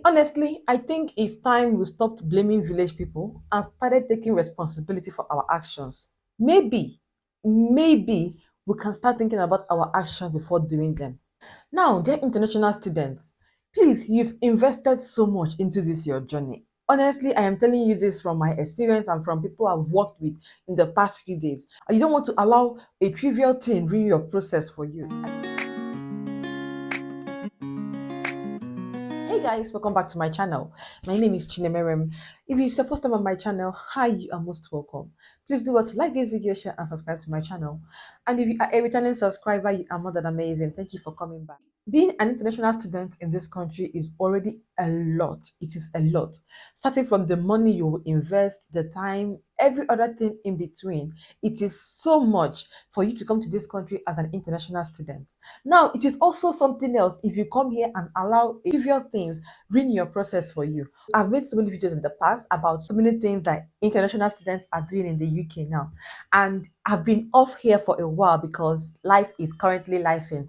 Honestly, I think it's time we stopped blaming village people and started taking responsibility for our actions. Maybe we can start thinking about our actions before doing them. Now, dear international students, please, you've invested so much into this your journey. Honestly, I am telling you this from my experience and from people I've worked with in the past few days. You don't want to allow a trivial thing ruin your process for you. Hey guys, welcome back to my channel. My name is Chinemerem. If it's your first time on my channel, hi, you are most welcome. Please do what to like this video, share, and subscribe to my channel. And if you are a returning subscriber, you are more than amazing. Thank you for coming back. Being an international student in this country is already a lot. It is a lot. Starting from the money you will invest, the time, every other thing in between. It is so much for you to come to this country as an international student. Now, it is also something else if you come here and allow trivial things ruin your process for you. I've made so many videos in the past about so many things that international students are doing in the UK now. And I've been off here for a while because life is currently lifing.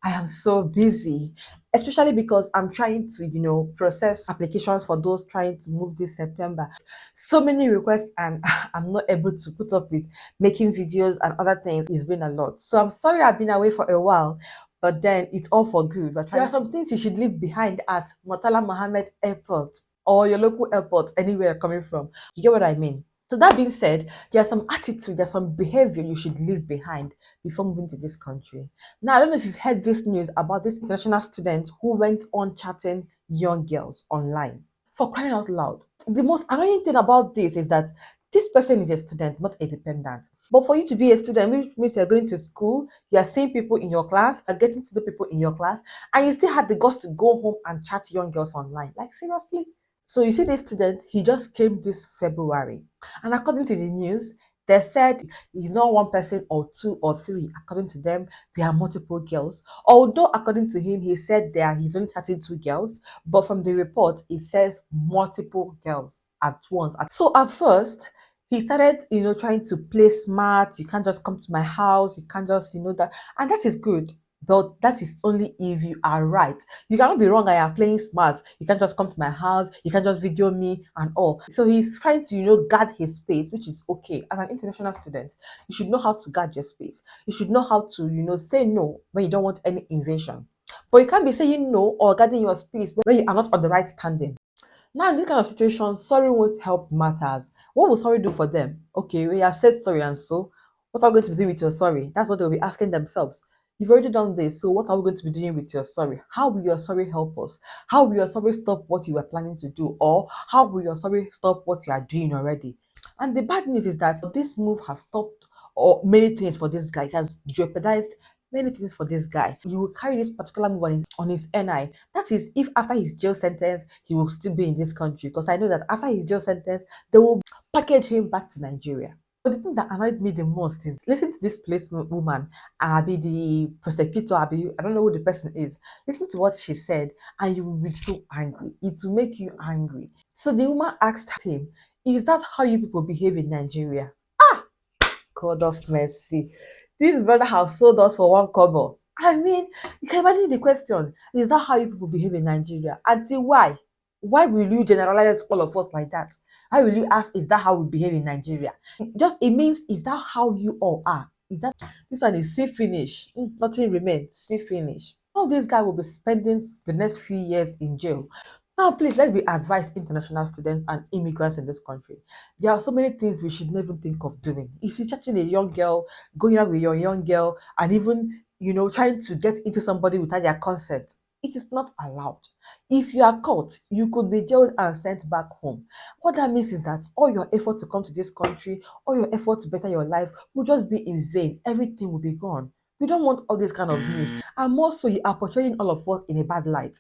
I am so busy, especially because I'm trying to, process applications for those trying to move this September. So many requests, and I'm not able to put up with making videos and other things. It's been a lot. So I'm sorry I've been away for a while, but then it's all for good. But there are some things you should leave behind at Murtala Mohammed Airport or your local airport, anywhere you're coming from. You get what I mean? So that being said, there's some attitude, there's some behavior you should leave behind before moving to this country. Now, I don't know if you've heard this news about this international student who went on chatting young girls online. For crying out loud. The most annoying thing about this is that this person is a student, not a dependent. But for you to be a student, which means you're going to school, you are seeing people in your class, are getting to the people in your class, and you still had the guts to go home and chat young girls online. Like, seriously? So you see this student, he just came this February. And according to the news, they said it's not one person or two or three. According to them, there are multiple girls. Although according to him, he said he's only chatting two girls, but from the report, it says multiple girls at once. So at first, he started, trying to play smart. You can't just come to my house. You can't just, that. And that is good. But that is only if you are right. You cannot be wrong. I am playing smart. You can't just come to my house. You can't just video me and all. So he's trying to, guard his space, which is okay. As an international student, you should know how to guard your space. You should know how to, say no when you don't want any invasion. But you can't be saying no or guarding your space when you are not on the right standing. Now, in this kind of situation, sorry won't help matters. What will sorry do for them? Okay, we have said sorry, and so what are we going to be doing with your sorry? That's what they'll be asking themselves. You've already done this, so what are we going to be doing with your sorry? How will your sorry help us? How will your sorry stop what you were planning to do? Or how will your sorry stop what you are doing already? And the bad news is that this move has stopped or many things for this guy. It has jeopardized many things for this guy. He will carry this particular move on his NI. That is, if after his jail sentence, he will still be in this country. Because I know that after his jail sentence, they will package him back to Nigeria. But the thing that annoyed me the most is listen to this police woman, Abby, the prosecutor, Abby, I don't know who the person is. Listen to what she said, and you will be so angry. It will make you angry. So the woman asked him, is that how you people behave in Nigeria? God of mercy. This brother has sold us for one kobo. I mean, you can imagine the question. Is that how you people behave in Nigeria? Until why? Why will you generalize all of us like that? Why will you ask, is that how we behave in Nigeria? Just it means, is that how you all are? Is that this one is see finish? Nothing remains. See finish. All this guy will be spending the next few years in jail. Now, please, let's be advised, international students and immigrants in this country. There are so many things we should never think of doing. If you're chatting a young girl, going out with your young girl, and even, trying to get into somebody without their consent, it is not allowed. If you are caught, you could be jailed and sent back home. What that means is that all your effort to come to this country, all your effort to better your life will just be in vain. Everything will be gone. We don't want all this kind of news. And more so, you are portraying all of us in a bad light.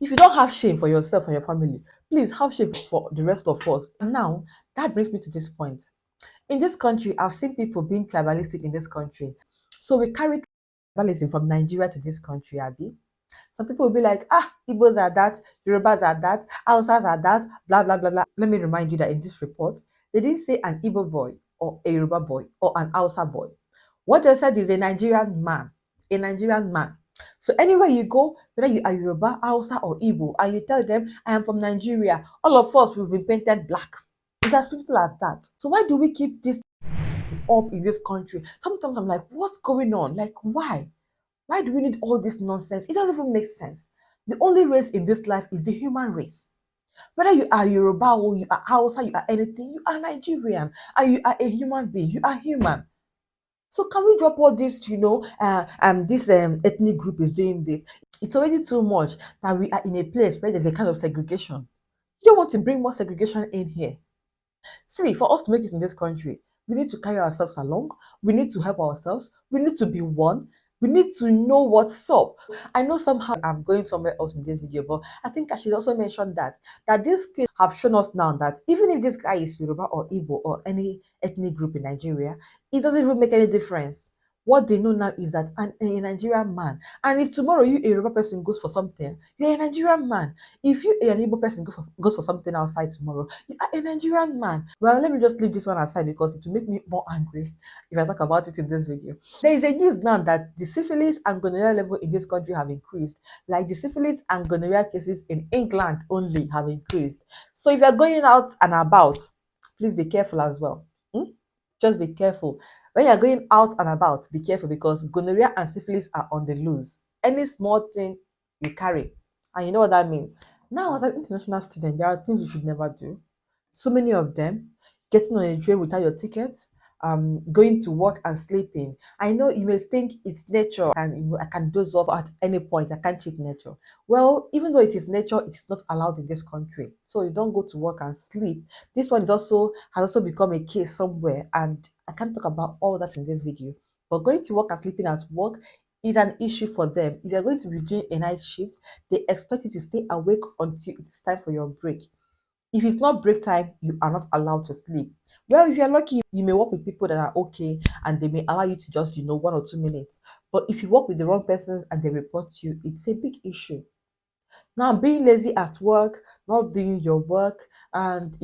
If you don't have shame for yourself and your family, please have shame for the rest of us. And now, that brings me to this point. In this country, I've seen people being tribalistic in this country. So we carry tribalism from Nigeria to this country, Abby. Some people will be like, Igbos are that, Yorubas are that, Hausas are that, blah, blah, blah, blah. Let me remind you that in this report, they didn't say an Igbo boy or a Yoruba boy or an Hausa boy. What they said is a Nigerian man. A Nigerian man. So anywhere you go, whether you are Yoruba, Hausa, or Igbo, and you tell them, I am from Nigeria, all of us, we've been painted black. It's as simple as that. So why do we keep this up in this country? Sometimes I'm like, what's going on? Like, why? Why do we need all this nonsense? It doesn't even make sense. The only race in this life is the human race. Whether you are Yoruba or you are Hausa, you are anything, you are Nigerian and you are a human being. You are human. So can we drop all this, this ethnic group is doing this? It's already too much that we are in a place where there's a kind of segregation. You don't want to bring more segregation in here. See, for us to make it in this country, we need to carry ourselves along. We need to help ourselves. We need to be one. We need to know what's up. I know somehow I'm going somewhere else in this video, but I think I should also mention that these kids have shown us now that even if this guy is Yoruba or Igbo or any ethnic group in Nigeria, it doesn't even make any difference. What they know now is that a Nigerian man, and if tomorrow you a Yoruba person goes for something, you're a Nigerian man. If you an Igbo person goes for something outside tomorrow, you are a Nigerian man. Well, let me just leave this one aside because it will make me more angry if I talk about it in this video. There is a news now that the syphilis and gonorrhea level in this country have increased, like the syphilis and gonorrhea cases in England only have increased. So if you're going out and about, please be careful as well. Hmm? Just be careful. When you're going out and about, be careful because gonorrhea and syphilis are on the loose. Any small thing you carry, and you know what that means. Now, as an international student, there are things you should never do. So many of them, getting on a train without your ticket, going to work and sleeping. I know you may think it's nature and I can doze off at any point. I can't cheat nature. Well, even though it is nature, it is not allowed in this country. So you don't go to work and sleep. This one has also become a case somewhere, and I can't talk about all that in this video. But going to work and sleeping at work is an issue for them. If you're going to be doing a night shift, they expect you to stay awake until it's time for your break. If it's not break time, you are not allowed to sleep. Well, if you're lucky, you may work with people that are okay and they may allow you to just, 1 or 2 minutes. But if you work with the wrong persons and they report you, it's a big issue. Now, being lazy at work, not doing your work, and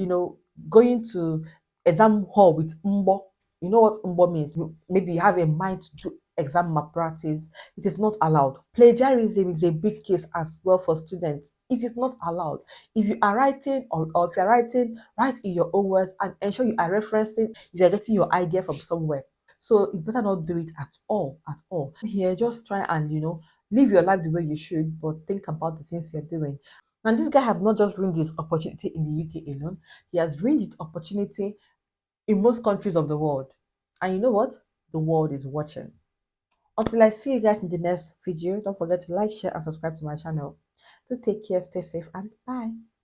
going to exam hall with umbo. You know what umbo means? Maybe you have a mind to do exam malpractice. It is not allowed. Plagiarism is a big case as well for students. It is not allowed. If you are writing or if you're writing, write in your own words and ensure you are referencing if you're getting your idea from somewhere. So you better not do it at all, at all. Here, just try and live your life the way you should, but think about the things you're doing. And this guy have not just ruined his opportunity in the UK alone, he has ruined his opportunity in most countries of the world. And you know what? The world is watching. Until I see you guys in the next video, don't forget to like, share, and subscribe to my channel. So take care, stay safe, and bye.